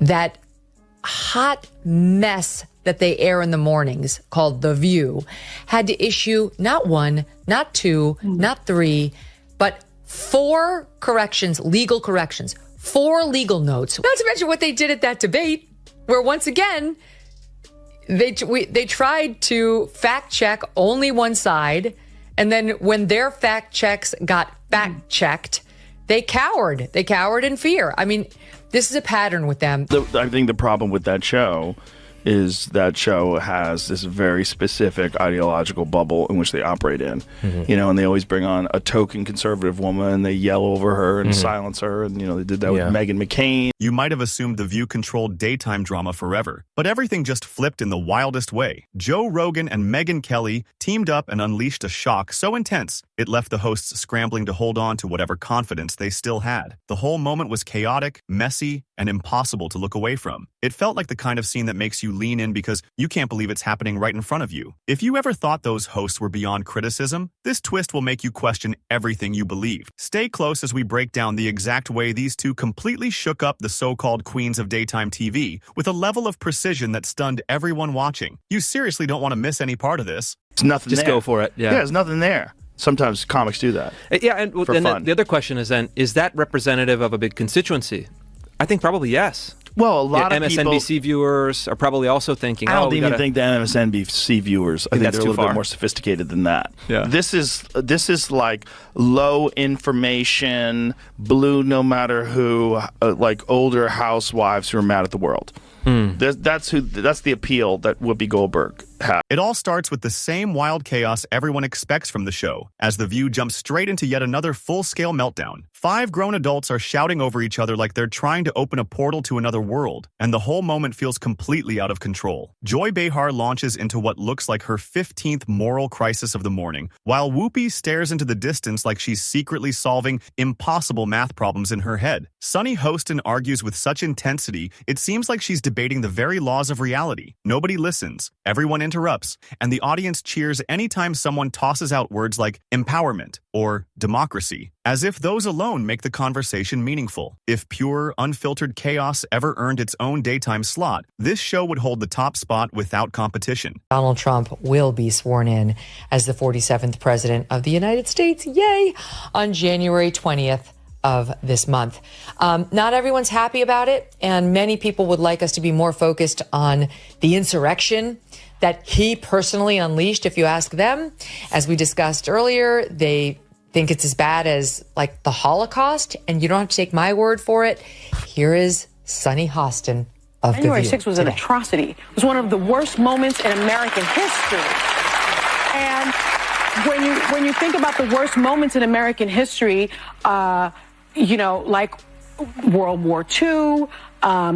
that hot mess that they air in the mornings called The View had to issue not one, not two, not three, but 4 corrections, legal corrections, 4 legal notes. Not to mention what they did at that debate, where once again, they tried to fact check only one side. And then when their fact checks got fact checked, they cowered. They cowered in fear. I mean, this is a pattern with them. I think the problem with that show is that show has this very specific ideological bubble in which they operate in. You know, and they always bring on a token conservative woman and they yell over her and silence her. And, you know, they did that with Megyn McCain. You might have assumed The View controlled daytime drama forever, but everything just flipped in the wildest way. Joe Rogan and Megyn Kelly teamed up and unleashed a shock so intense, it left the hosts scrambling to hold on to whatever confidence they still had. The whole moment was chaotic, messy, and impossible to look away from. It felt like the kind of scene that makes you lean in because you can't believe it's happening right in front of you. If you ever thought those hosts were beyond criticism, this twist will make you question everything you believed. Stay close as we break down the exact way these two completely shook up the so-called queens of daytime TV with a level of precision that stunned everyone watching. You seriously don't want to miss any part of this. It's nothing Just there. go for it. Yeah, there's nothing there. Sometimes comics do that. Yeah, and fun. the other question is then, is that representative of a big constituency? I think probably yes. Well, a lot of MSNBC people, viewers are probably also thinking, I don't even think the MSNBC viewers. I think that's they're a too little bit far. more sophisticated than that. Yeah. This is like low information, blue no matter who, like older housewives who are mad at the world. That's the appeal that Whoopi Goldberg had. It all starts with the same wild chaos everyone expects from the show, as The View jumps straight into yet another full-scale meltdown. 5 grown adults are shouting over each other like they're trying to open a portal to another world, and the whole moment feels completely out of control. Joy Behar launches into what looks like her 15th moral crisis of the morning, while Whoopi stares into the distance like she's secretly solving impossible math problems in her head. Sunny hosts and argues with such intensity, it seems like she's debating the very laws of reality. Nobody listens, everyone interrupts, and the audience cheers anytime someone tosses out words like empowerment or democracy, as if those alone make the conversation meaningful. If pure, unfiltered chaos ever earned its own daytime slot, this show would hold the top spot without competition. Donald Trump will be sworn in as the 47th president of the United States, yay, on January 20th of this month. Not everyone's happy about it, and many people would like us to be more focused on the insurrection that he personally unleashed. If you ask them, as we discussed earlier, they think it's as bad as like the Holocaust, and you don't have to take my word for it. Here is Sunny Hostin of January The View 6th was an today. atrocity. It was one of the worst moments in American history. And when you think about the worst moments in American history, you know, like World War II,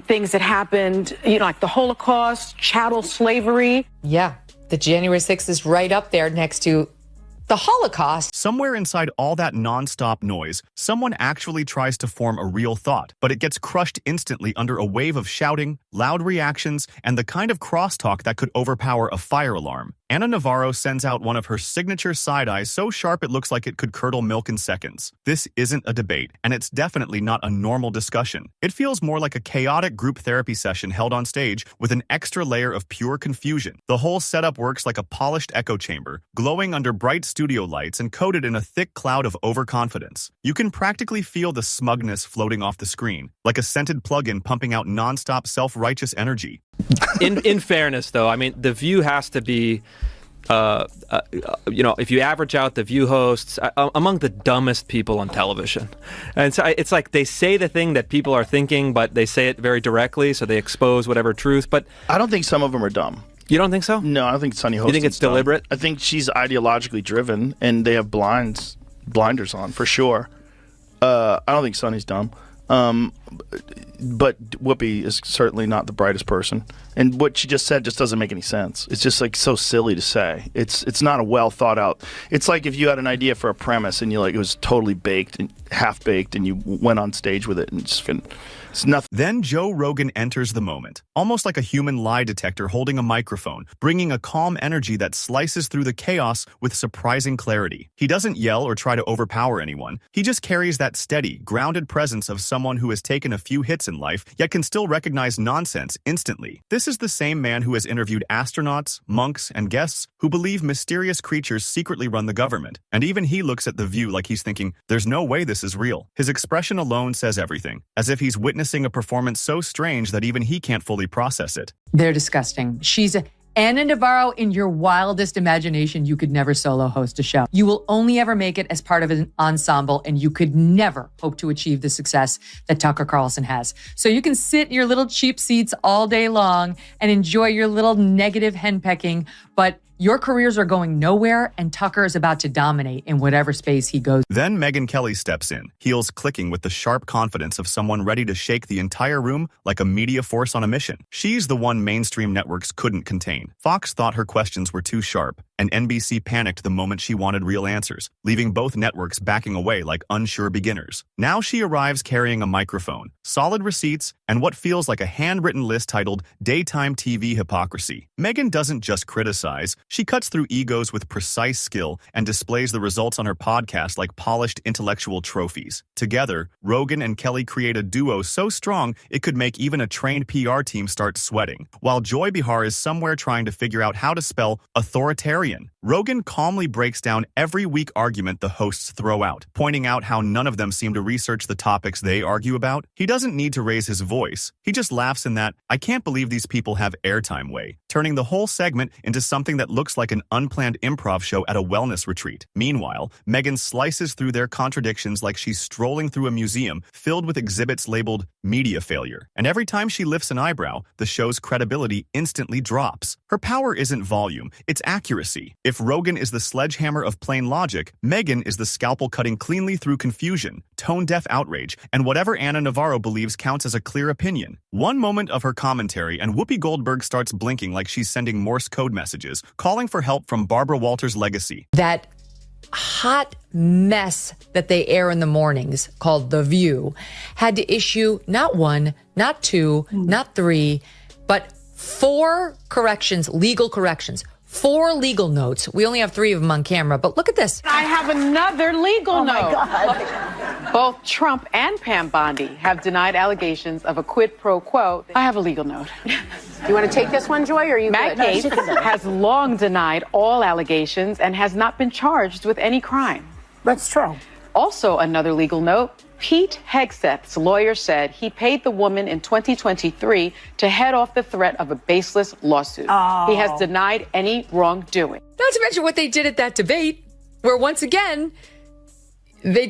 things that happened, you know, like the Holocaust, chattel slavery. Yeah, the January 6th is right up there next to the Holocaust. Somewhere inside all that nonstop noise, someone actually tries to form a real thought, but it gets crushed instantly under a wave of shouting, loud reactions, and the kind of crosstalk that could overpower a fire alarm. Anna Navarro sends out one of her signature side eyes so sharp it looks like it could curdle milk in seconds. This isn't a debate, and it's definitely not a normal discussion. It feels more like a chaotic group therapy session held on stage with an extra layer of pure confusion. The whole setup works like a polished echo chamber, glowing under bright studio lights and coated in a thick cloud of overconfidence. You can practically feel the smugness floating off the screen, like a scented plug-in pumping out nonstop self-righteous energy. In fairness, though, I mean, The View has to be, you know, if you average out The View hosts, among the dumbest people on television. And so it's like they say the thing that people are thinking, but they say it very directly, so they expose whatever truth. But I don't think some of them are dumb. You don't think so? No, I don't think Sunny Hostin's You think it's dumb. deliberate? I think she's ideologically driven, and they have blinders on, for sure. I don't think Sunny's dumb. But Whoopi is certainly not the brightest person, and what she just said just doesn't make any sense. It's just like so silly to say. It's not a well thought out. It's like if you had an idea for a premise and you like it was totally baked and half baked, and you went on stage with it and just It's nothing. Then Joe Rogan enters the moment, almost like a human lie detector holding a microphone, bringing a calm energy that slices through the chaos with surprising clarity. He doesn't yell or try to overpower anyone. He just carries that steady, grounded presence of someone who has taken a few hits in life, yet can still recognize nonsense instantly. This is the same man who has interviewed astronauts, monks, and guests who believe mysterious creatures secretly run the government. And even he looks at The View like he's thinking, there's no way this is real. His expression alone says everything, as if he's witnessing a performance so strange that even he can't fully process it. They're disgusting. She's Anna Navarro. In your wildest imagination, you could never solo host a show. You will only ever make it as part of an ensemble, and you could never hope to achieve the success that Tucker Carlson has. So you can sit in your little cheap seats all day long and enjoy your little negative henpecking, but your careers are going nowhere, and Tucker is about to dominate in whatever space he goes. Then Megyn Kelly steps in, heels clicking with the sharp confidence of someone ready to shake the entire room like a media force on a mission. She's the one mainstream networks couldn't contain. Fox thought her questions were too sharp, and NBC panicked the moment she wanted real answers, leaving both networks backing away like unsure beginners. Now she arrives carrying a microphone, solid receipts, and what feels like a handwritten list titled Daytime TV Hypocrisy. Megyn doesn't just criticize, she cuts through egos with precise skill and displays the results on her podcast like polished intellectual trophies. Together, Rogan and Kelly create a duo so strong it could make even a trained PR team start sweating, while Joy Behar is somewhere trying to figure out how to spell authoritarian. Rogan calmly breaks down every weak argument the hosts throw out, pointing out how none of them seem to research the topics they argue about. He doesn't need to raise his voice. He just laughs in that, I can't believe these people have airtime way, turning the whole segment into something that looks like an unplanned improv show at a wellness retreat. Meanwhile, Megyn slices through their contradictions like she's strolling through a museum filled with exhibits labeled media failure. And every time she lifts an eyebrow, the show's credibility instantly drops. Her power isn't volume, it's accuracy. If Rogan is the sledgehammer of plain logic, Megyn is the scalpel cutting cleanly through confusion, tone-deaf outrage, and whatever Anna Navarro believes counts as a clear opinion. One moment of her commentary and Whoopi Goldberg starts blinking like she's sending Morse code messages, calling for help from Barbara Walters' legacy. That hot mess that they air in the mornings called The View had to issue not one, not two, not three, but 4 corrections, legal corrections. 4 legal notes. We only have 3 of them on camera, but look at this. I have another legal note. My God. Both Trump and Pam Bondi have denied allegations of a quid pro quo. I have a legal note. You want to take this one, Joy, or are you Matt good? Gaetz has long denied all allegations and has not been charged with any crime. That's true. Also, another legal note. Pete Hegseth's lawyer said he paid the woman in 2023 to head off the threat of a baseless lawsuit. He has denied any wrongdoing. Not to mention what they did at that debate, where once again, they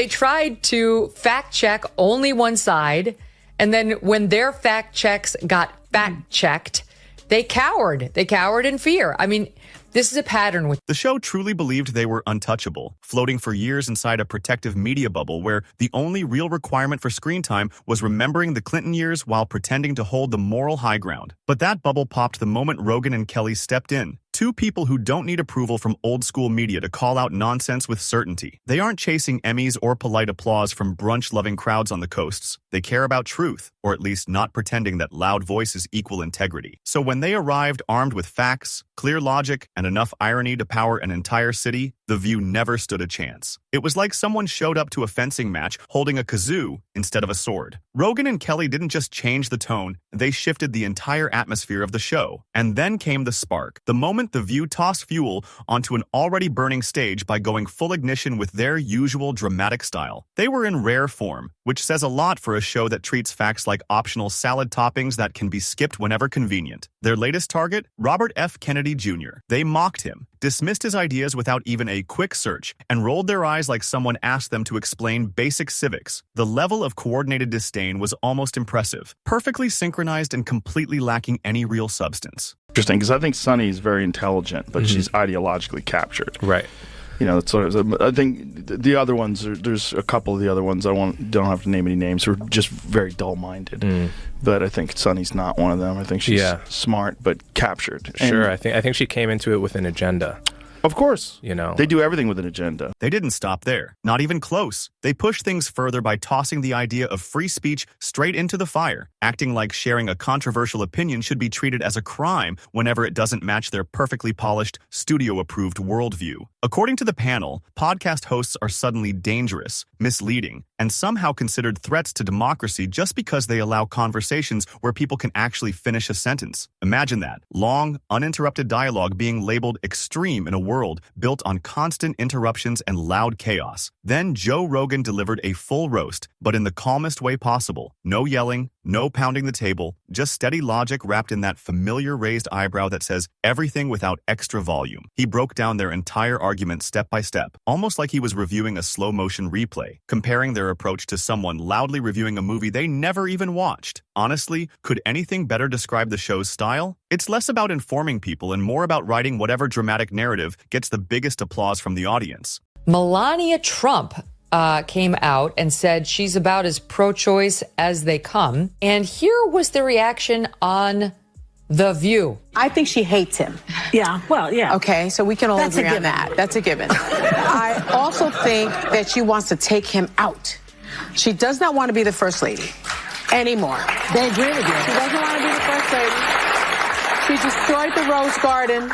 tried to fact check only one side, and then when their fact checks got fact checked, they cowered. They cowered in fear. I mean, this is a pattern with The show truly believed they were untouchable, floating for years inside a protective media bubble where the only real requirement for screen time was remembering the Clinton years while pretending to hold the moral high ground. But that bubble popped the moment Rogan and Kelly stepped in. 2 people who don't need approval from old-school media to call out nonsense with certainty. They aren't chasing Emmys or polite applause from brunch-loving crowds on the coasts. They care about truth, or at least not pretending that loud voices equal integrity. So when they arrived armed with facts, clear logic, and enough irony to power an entire city, The View never stood a chance. It was like someone showed up to a fencing match holding a kazoo instead of a sword. Rogan and Kelly didn't just change the tone, they shifted the entire atmosphere of the show. And then came the spark. The moment The View tossed fuel onto an already burning stage by going full ignition with their usual dramatic style. They were in rare form, which says a lot for a show that treats facts like optional salad toppings that can be skipped whenever convenient. Their latest target, Robert F. Kennedy Jr. They mocked him, dismissed his ideas without even a quick search, and rolled their eyes like someone asked them to explain basic civics. The level of coordinated disdain was almost impressive, perfectly synchronized and completely lacking any real substance. Interesting, because I think Sunny is very intelligent, but she's ideologically captured. Right. You know, that's sort of. I think the other ones. There's a couple of the other ones. Don't have to name any names. Who are just very dull-minded. But I think Sunny's not one of them. I think she's smart but captured. Sure. I think she came into it with an agenda. Of course. You know? They do everything with an agenda. They didn't stop there. Not even close. They pushed things further by tossing the idea of free speech straight into the fire, acting like sharing a controversial opinion should be treated as a crime whenever it doesn't match their perfectly polished, studio-approved worldview. According to the panel, podcast hosts are suddenly dangerous, misleading, and somehow considered threats to democracy just because they allow conversations where people can actually finish a sentence. Imagine that. Long, uninterrupted dialogue being labeled extreme in a world built on constant interruptions and loud chaos. Then Joe Rogan delivered a full roast, but in the calmest way possible. No yelling, no pounding the table, just steady logic wrapped in that familiar raised eyebrow that says everything without extra volume. He broke down their entire argument step by step, almost like he was reviewing a slow-motion replay, comparing their approach to someone loudly reviewing a movie they never even watched. Honestly, could anything better describe the show's style? It's less about informing people and more about writing whatever dramatic narrative gets the biggest applause from the audience. Melania Trump came out and said she's about as pro-choice as they come. And here was the reaction on The View. I think she hates him. Yeah, well, yeah. Okay, so we can all That's a agree on given. that. That's a given. I also think that she wants to take him out. She does not want to be the first lady anymore. They agree with you. She doesn't want to be the first lady. She destroyed the Rose Garden.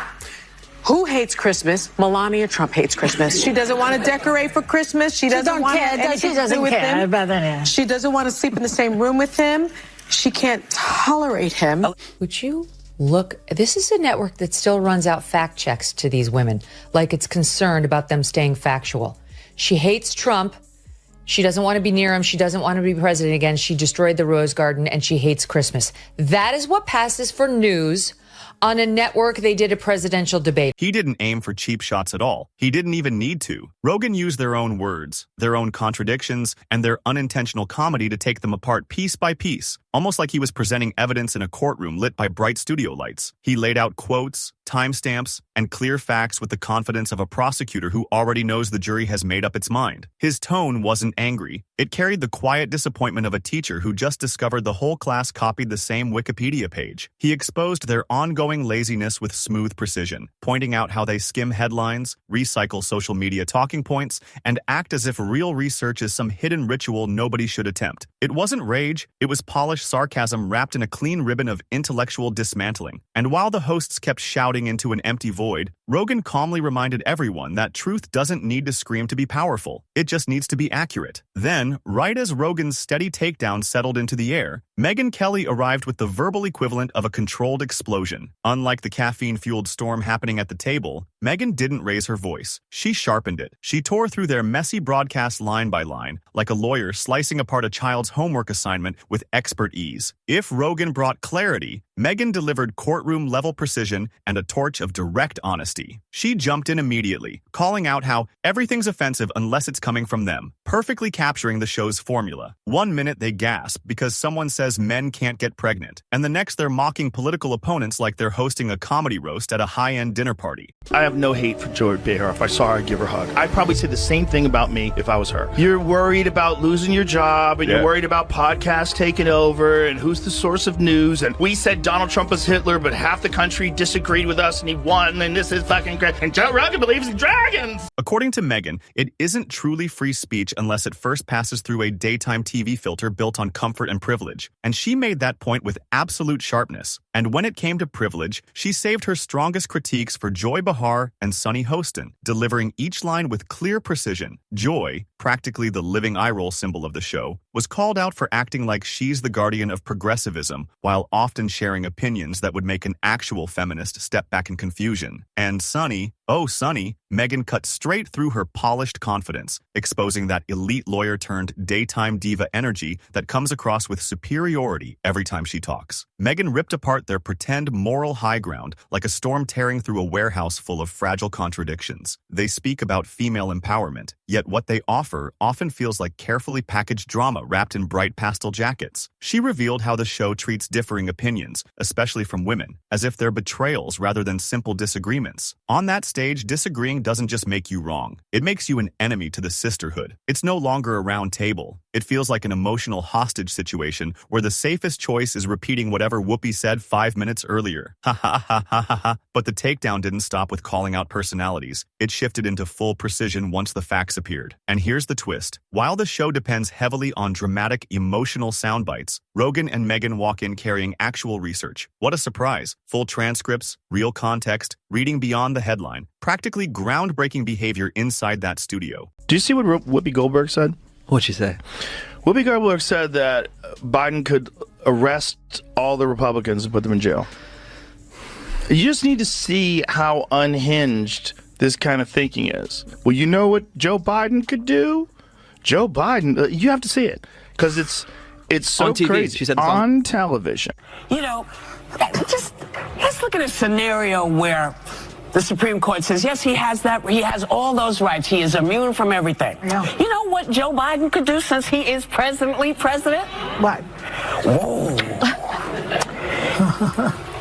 Who hates Christmas? Melania Trump hates Christmas. She doesn't want to decorate for Christmas. She doesn't want to have anything She to doesn't do with care him. about that. She doesn't want to sleep in the same room with him. She can't tolerate him. Would you look? This is a network that still runs out fact checks to these women, like it's concerned about them staying factual. She hates Trump. She doesn't want to be near him. She doesn't want to be president again. She destroyed the Rose Garden and she hates Christmas. That is what passes for news on a network. They did a presidential debate. He didn't aim for cheap shots at all. He didn't even need to. Rogan used their own words, their own contradictions, and their unintentional comedy to take them apart piece by piece, almost like he was presenting evidence in a courtroom lit by bright studio lights. He laid out quotes, timestamps, and clear facts with the confidence of a prosecutor who already knows the jury has made up its mind. His tone wasn't angry. It carried the quiet disappointment of a teacher who just discovered the whole class copied the same Wikipedia page. He exposed their ongoing laziness with smooth precision, pointing out how they skim headlines, recycle social media talking points, and act as if real research is some hidden ritual nobody should attempt. It wasn't rage, it was polished sarcasm wrapped in a clean ribbon of intellectual dismantling. And while the hosts kept shouting into an empty void, Rogan calmly reminded everyone that truth doesn't need to scream to be powerful. It just needs to be accurate. Then, right as Rogan's steady takedown settled into the air, Megyn Kelly arrived with the verbal equivalent of a controlled explosion. Unlike the caffeine-fueled storm happening at the table, Megyn didn't raise her voice. She sharpened it. She tore through their messy broadcast line by line, like a lawyer slicing apart a child's homework assignment with expert ease. If Rogan brought clarity, Megyn delivered courtroom-level precision and a torch of direct honesty. She jumped in immediately, calling out how everything's offensive unless it's coming from them, perfectly capturing the show's formula. 1 minute they gasp because someone says men can't get pregnant, and the next they're mocking political opponents like they're hosting a comedy roast at a high-end dinner party. I have no hate for Joy Behar. If I saw her, I'd give her a hug. I'd probably say the same thing about me if I was her. You're worried about losing your job, and you're worried about podcasts taking over, and who's the source of news, and we said Donald Trump was Hitler, but half the country disagreed with us, and he won, and this is fucking great, and Joe Rogan believes in dragons! According to Megyn, it isn't truly free speech unless it first passes through a daytime TV filter built on comfort and privilege, and she made that point with absolute sharpness. And when it came to privilege, she saved her strongest critiques for Joy Behar and Sunny Hostin, delivering each line with clear precision. Joy, practically the living eye roll symbol of the show, was called out for acting like she's the guardian of progressivism, while often sharing opinions that would make an actual feminist step back in confusion. And Sunny, oh Sunny, Megyn cut straight through her polished confidence, exposing that elite lawyer-turned-daytime diva energy that comes across with superiority every time she talks. Megyn ripped apart their pretend moral high ground like a storm tearing through a warehouse full of fragile contradictions. They speak about female empowerment, yet what they offer often feels like carefully packaged drama wrapped in bright pastel jackets. She revealed how the show treats differing opinions, especially from women, as if they're betrayals rather than simple disagreements. On that stage, disagreeing doesn't just make you wrong. It makes you an enemy to the sisterhood. It's no longer a round table. It feels like an emotional hostage situation where the safest choice is repeating whatever Whoopi said 5 minutes earlier. Ha ha ha ha ha ha. But the takedown didn't stop with calling out personalities. It shifted into full precision once the facts appeared. And here's the twist. While the show depends heavily on dramatic, emotional sound bites, Rogan and Megyn walk in carrying actual research. What a surprise. Full transcripts, real context, reading beyond the headline, practically groundbreaking behavior inside that studio. Do you see what Whoopi Goldberg said? What'd she say? Whoopi Goldberg said that Biden could arrest all the Republicans and put them in jail. You just need to see how unhinged this kind of thinking is. Well, you know what Joe Biden could do? Joe Biden, you have to see it because it's so on TV. crazy. She said on television. You know, just let's look at a scenario where the Supreme Court says, yes, he has all those rights. He is immune from everything. Yeah. You know what Joe Biden could do since he is presently president? What? Whoa.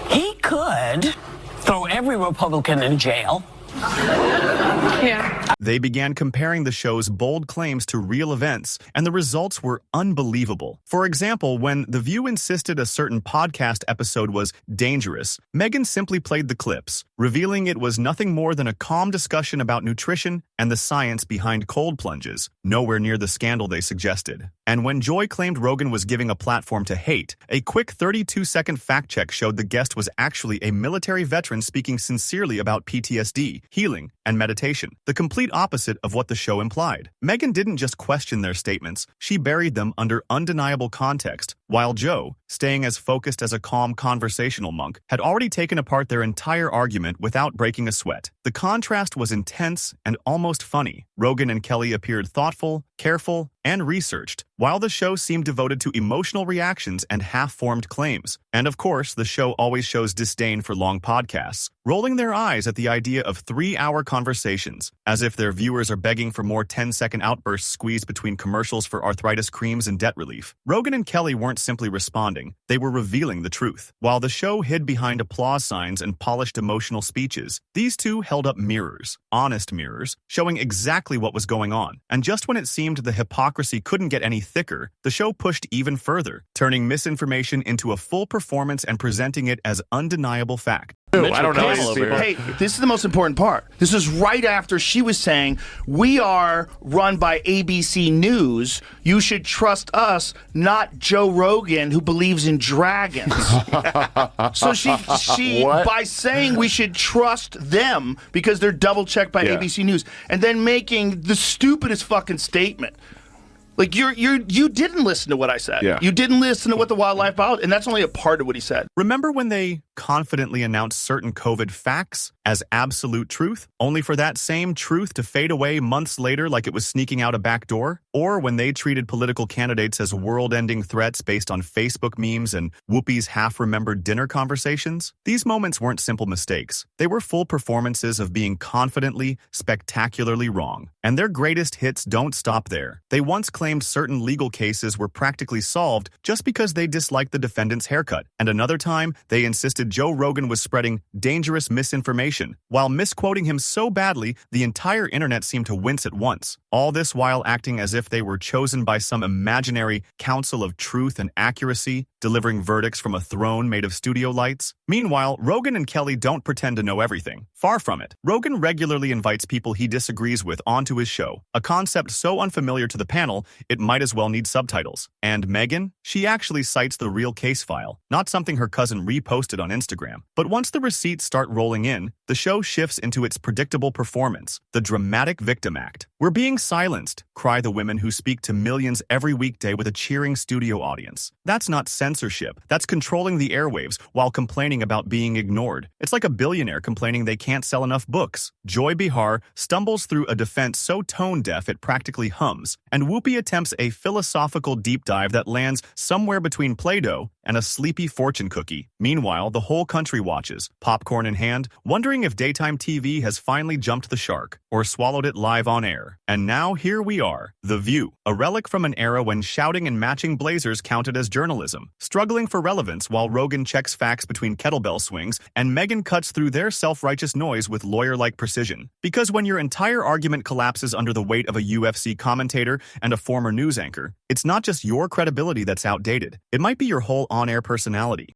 He could throw every Republican in jail. Yeah. They began comparing the show's bold claims to real events, and the results were unbelievable. For example, when The View insisted a certain podcast episode was dangerous, Megyn simply played the clips, revealing it was nothing more than a calm discussion about nutrition and the science behind cold plunges, nowhere near the scandal they suggested. And when Joy claimed Rogan was giving a platform to hate, a quick 32-second fact check showed the guest was actually a military veteran speaking sincerely about PTSD, healing, and meditation, the complete opposite of what the show implied. Megyn didn't just question their statements, she buried them under undeniable context, while Joe, staying as focused as a calm conversational monk, had already taken apart their entire argument without breaking a sweat. The contrast was intense and almost funny. Rogan and Kelly appeared thoughtful, careful, and researched, while the show seemed devoted to emotional reactions and half-formed claims. And of course, the show always shows disdain for long podcasts, rolling their eyes at the idea of 3-hour conversations, as if their viewers are begging for more 10-second outbursts squeezed between commercials for arthritis creams and debt relief. Rogan and Kelly weren't simply responding, they were revealing the truth. While the show hid behind applause signs and polished emotional speeches, these two held up mirrors, honest mirrors, showing exactly what was going on. And just when it seemed the hypocrisy couldn't get any thicker, the show pushed even further, turning misinformation into a full performance and presenting it as undeniable fact. I don't know these people. Hey, this is the most important part. This is right after she was saying, we are run by ABC News. You should trust us, not Joe Rogan, who believes in dragons. So she by saying we should trust them because they're double checked by ABC News, and then making the stupidest fucking statement. Like you didn't listen to what I said. Yeah. You didn't listen to what the wildlife biologist, and that's only a part of what he said. Remember when they confidently announced certain COVID facts as absolute truth, only for that same truth to fade away months later like it was sneaking out a back door? Or when they treated political candidates as world-ending threats based on Facebook memes and Whoopi's half-remembered dinner conversations? These moments weren't simple mistakes. They were full performances of being confidently, spectacularly wrong. And their greatest hits don't stop there. They once claimed certain legal cases were practically solved just because they disliked the defendant's haircut. And another time, they insisted Joe Rogan was spreading dangerous misinformation, while misquoting him so badly the entire internet seemed to wince at once. All this while acting as if they were chosen by some imaginary council of truth and accuracy, delivering verdicts from a throne made of studio lights. Meanwhile, Rogan and Kelly don't pretend to know everything. Far from it. Rogan regularly invites people he disagrees with onto his show, a concept so unfamiliar to the panel, it might as well need subtitles. And Megyn? She actually cites the real case file, not something her cousin reposted on Instagram. But once the receipts start rolling in, the show shifts into its predictable performance, the dramatic victim act. We're being silenced, cry the women who speak to millions every weekday with a cheering studio audience. That's not censorship, that's controlling the airwaves while complaining about being ignored. It's like a billionaire complaining they can't sell enough books. Joy Behar stumbles through a defense so tone-deaf it practically hums, and Whoopi attempts a philosophical deep dive that lands somewhere between Play-Doh and a sleepy fortune cookie. Meanwhile, the whole country watches, popcorn in hand, wondering if daytime TV has finally jumped the shark or swallowed it live on air. And now here we are, The View, a relic from an era when shouting and matching blazers counted as journalism, struggling for relevance while Rogan checks facts between kettlebell swings and Megyn cuts through their self-righteous noise with lawyer-like precision. Because when your entire argument collapses under the weight of a UFC commentator and a former news anchor, It's not just your credibility that's outdated. It might be your whole on-air personality.